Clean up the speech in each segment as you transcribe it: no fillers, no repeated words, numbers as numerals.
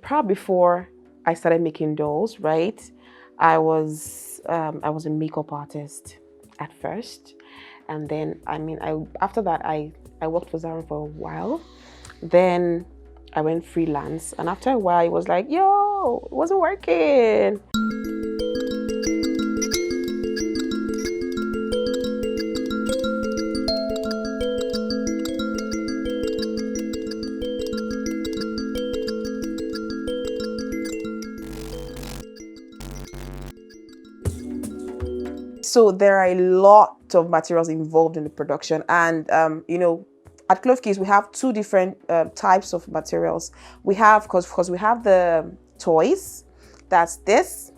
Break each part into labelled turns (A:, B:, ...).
A: probably before I started making dolls, right? I was a makeup artist at first, and then after that I worked for Zara for a while. Then I went freelance, and after a while it was like, yo, it wasn't working. So there are a lot of materials involved in the production, and at Clovekids we have two different types of materials. We have, because we have the toys, that's this,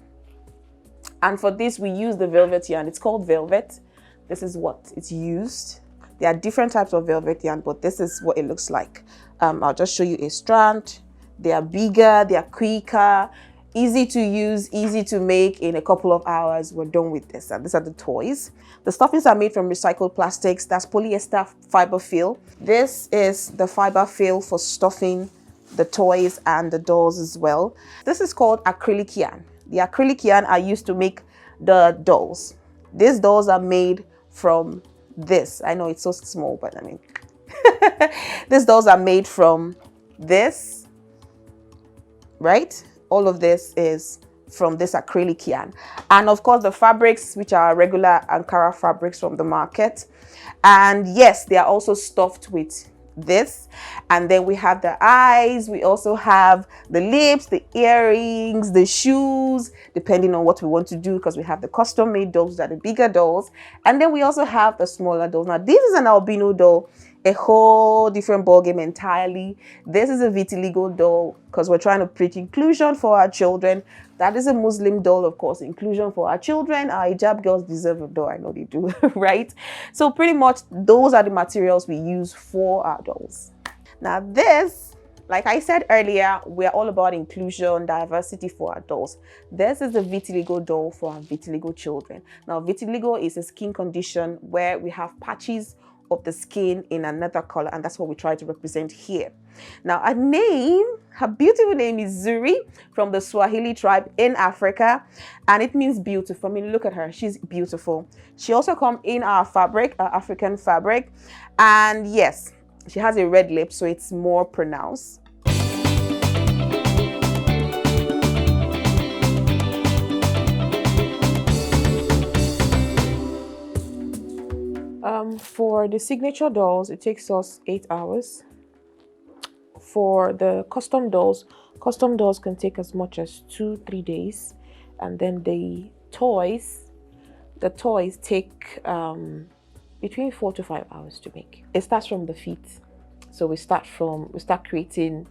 A: and for this we use the velvet yarn. It's called velvet. This is what it's used. There are different types of velvet yarn, but this is what it looks like. I'll just show you a strand. They are bigger, they are quicker, easy to use, easy to make. In a couple of hours we're done with this. And these are the toys. The stuffings are made from recycled plastics. That's polyester fiber fill. This is the fiber fill for stuffing the toys and the dolls as well. This is called acrylic yarn. The acrylic yarn are used to make the dolls. These dolls are made from this. I know it's so small, but I mean these dolls are made from this, right? All of this is from this acrylic yarn. And of course the fabrics, which are regular Ankara fabrics from the market. And yes, they are also stuffed with this. And then we have the eyes, we also have the lips, the earrings, the shoes, depending on what we want to do, because we have the custom made dolls that are the bigger dolls. And then we also have the smaller dolls. Now this is an albino doll, a whole different ballgame entirely. This is a vitiligo doll because we're trying to preach inclusion for our children. That is a Muslim doll, of course, inclusion for our children. Our hijab girls deserve a doll, I know they do, right? So pretty much those are the materials we use for our dolls. Now this, like I said earlier, we're all about inclusion, diversity for our dolls. This is a vitiligo doll for our vitiligo children. Now vitiligo is a skin condition where we have patches of the skin in another color, and that's what we try to represent here. Now her beautiful name is Zuri, from the Swahili tribe in Africa, and it means beautiful. I mean, look at her, she's beautiful. She also comes in our fabric, our African fabric, and yes, she has a red lip, so it's more pronounced. For the signature dolls, it takes us 8 hours. For the custom dolls can take as much as 2-3 days. And then the toys take between 4 to 5 hours to make. It starts from the feet. So we start creating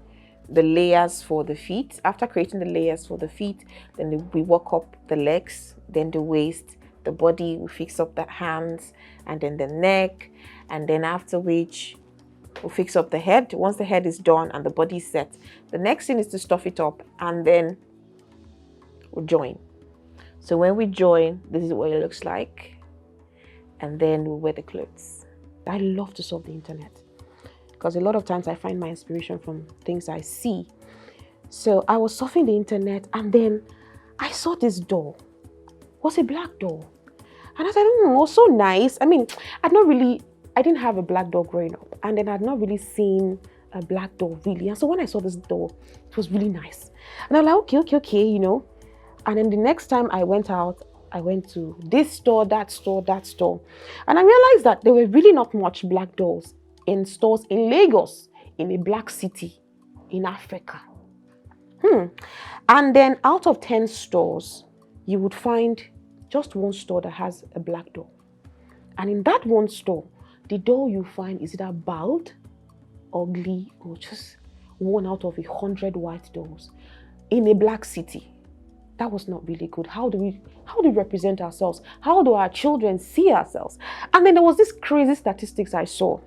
A: the layers for the feet. After creating the layers for the feet, then we work up the legs, then the waist, the body, we fix up the hands, and then the neck, and then after which we'll fix up the head. Once the head is done and the body is set, the next thing is to stuff it up, and then we'll join. So when we join, this is what it looks like, and then we'll wear the clothes. I love to surf the internet because a lot of times I find my inspiration from things I see. So I was surfing the internet, and then I saw this doll. It was a black doll. And I said, it was so nice. I mean, I didn't have a black doll growing up. And then I'd not really seen a black doll really. And so when I saw this doll, it was really nice. And I was like, okay, you know. And then the next time I went out, I went to this store, that store, that store. And I realized that there were really not much black dolls in stores in Lagos, in a black city in Africa. And then out of 10 stores, you would find just one store that has a black doll. And in that one store, the doll you find is either bald, ugly, or just one out of 100 white dolls in a black city. That was not really good. How do we represent ourselves? How do our children see ourselves? And then there was this crazy statistics I saw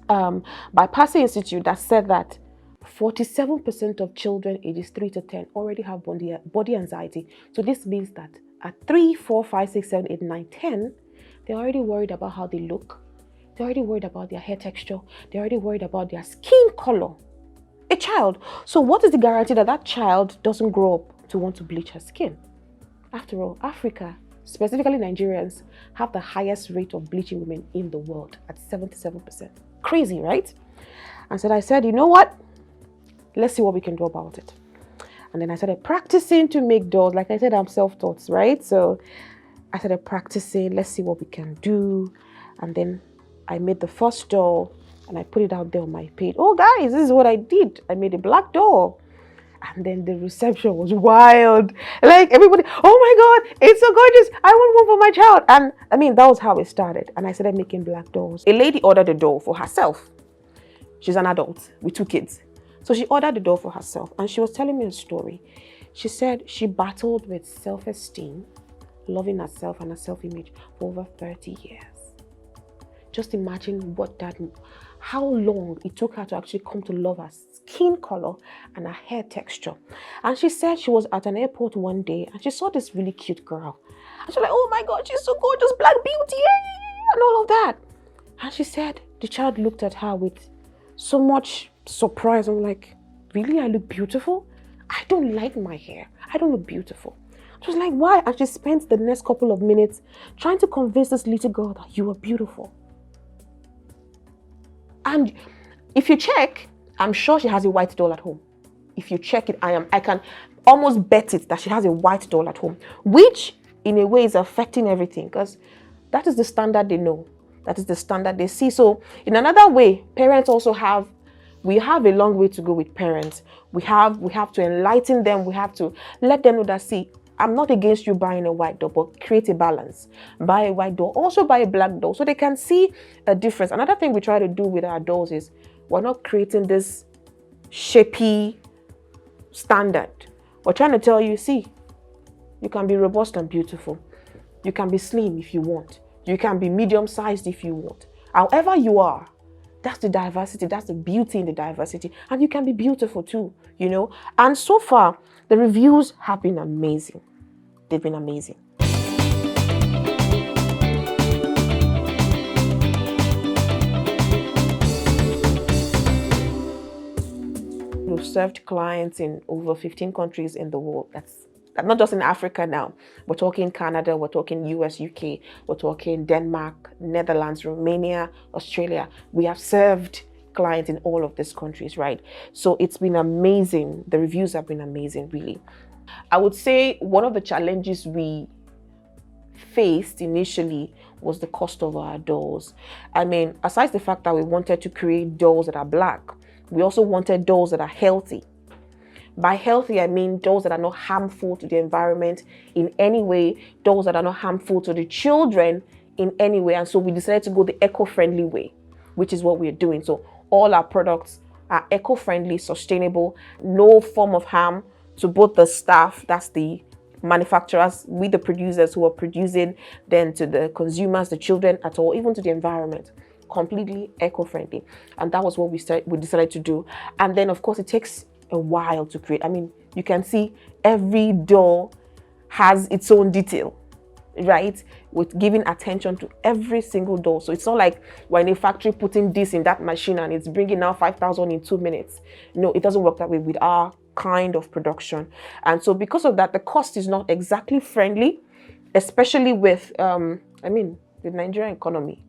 A: by Passy Institute that said that 47% of children ages 3 to 10 already have body anxiety. So this means that at 3, 4, 5, 6, 7, 8, 9, 10, they're already worried about how they look. They're already worried about their hair texture. They're already worried about their skin color. A child. So what is the guarantee that that child doesn't grow up to want to bleach her skin? After all, Africa, specifically Nigerians, have the highest rate of bleaching women in the world at 77%. Crazy, right? And so I said, you know what? Let's see what we can do about it. And then I started practicing to make dolls. Like I said, I'm self-taught, right? So I started practicing. Let's see what we can do. And then I made the first doll and I put it out there on my page. Oh, guys, this is what I did. I made a black doll. And then the reception was wild. Like everybody, oh my God, it's so gorgeous. I want one for my child. And I mean, that was how it started. And I started making black dolls. A lady ordered a doll for herself. She's an adult with 2 kids. So she ordered the doll for herself. And she was telling me a story. She said she battled with self-esteem, loving herself and her self-image for over 30 years. Just imagine how long it took her to actually come to love her skin color and her hair texture. And she said she was at an airport one day and she saw this really cute girl. And she was like, oh my God, she's so gorgeous, black beauty, and all of that. And she said the child looked at her with so much surprise. I'm like, really? I look beautiful? I don't like my hair. I don't look beautiful. She was like, why? And she spent the next couple of minutes trying to convince this little girl that you are beautiful. And if you check, I'm sure she has a white doll at home. If you check it, I can almost bet it that she has a white doll at home, which in a way is affecting everything because that is the standard they know. That is the standard they see. So in another way, parents also we have a long way to go with parents. We have to enlighten them. We have to let them know that, see, I'm not against you buying a white doll, but create a balance. Buy a white doll, also buy a black doll so they can see a difference. Another thing we try to do with our dolls is we're not creating this shapy standard. We're trying to tell you, see, you can be robust and beautiful. You can be slim if you want. You can be medium-sized if you want. However you are, that's the diversity. That's the beauty in the diversity. And you can be beautiful too, you know. And so far, the reviews have been amazing. They've been amazing. We've served clients in over 15 countries in the world. That's not just in Africa now. We're talking Canada, we're talking US, UK, we're talking Denmark, Netherlands, Romania, Australia. We have served clients in all of these countries, right? So it's been amazing. The reviews have been amazing, really. I would say one of the challenges we faced initially was the cost of our dolls. I mean, aside the fact that we wanted to create dolls that are black, we also wanted dolls that are healthy. By healthy, I mean dolls that are not harmful to the environment in any way, dolls that are not harmful to the children in any way. And so we decided to go the eco-friendly way, which is what we're doing. So all our products are eco-friendly, sustainable, no form of harm to both the staff, that's the manufacturers, we the producers who are producing, then to the consumers, the children at all, even to the environment. Completely eco-friendly. And that was what we decided to do. And then of course it takes a while to create. I mean, you can see every doll has its own detail, right? With giving attention to every single doll. So it's not like we're in a factory putting this in that machine and it's bringing out 5,000 in 2 minutes. No, it doesn't work that way with our kind of production. And so because of that, the cost is not exactly friendly, especially with, the Nigerian economy.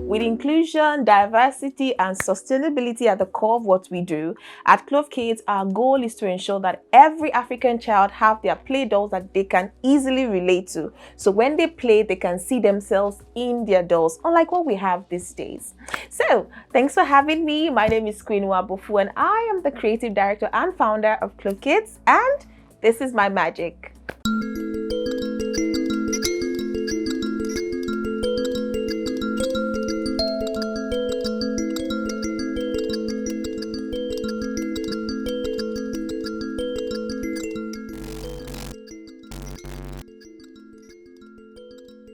A: With inclusion, diversity, and sustainability at the core of what we do, at Clovekids, our goal is to ensure that every African child have their play dolls that they can easily relate to. So when they play, they can see themselves in their dolls, unlike what we have these days. So thanks for having me. My name is Queen Uwabuofu, and I am the creative director and founder of Clovekids, and this is my magic.